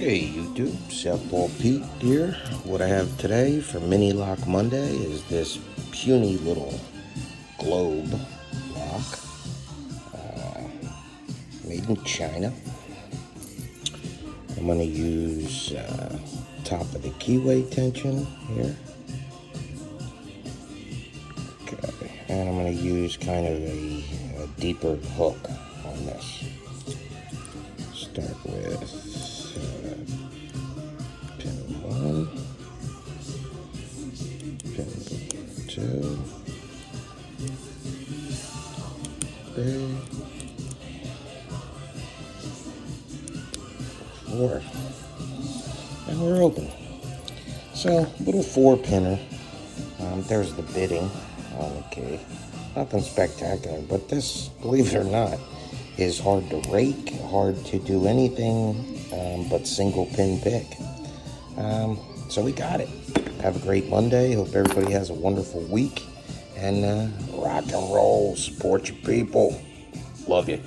Hey YouTube, South Paul Pete here. What I have today for Mini Lock Monday is this puny little globe lock made in China. I'm going to use top of the keyway tension here. Okay, and I'm going to use kind of a deeper hook on this. Start with pin 1, pin 2, 3, 4, and we're open. So, little 4-pinner. There's the bitting on the key. Nothing spectacular, but this, believe it or not, is hard to rake, hard to do anything but single pin pick. So we got it. Have a great Monday. Hope everybody has a wonderful week. And rock and roll. Support your people. Love you.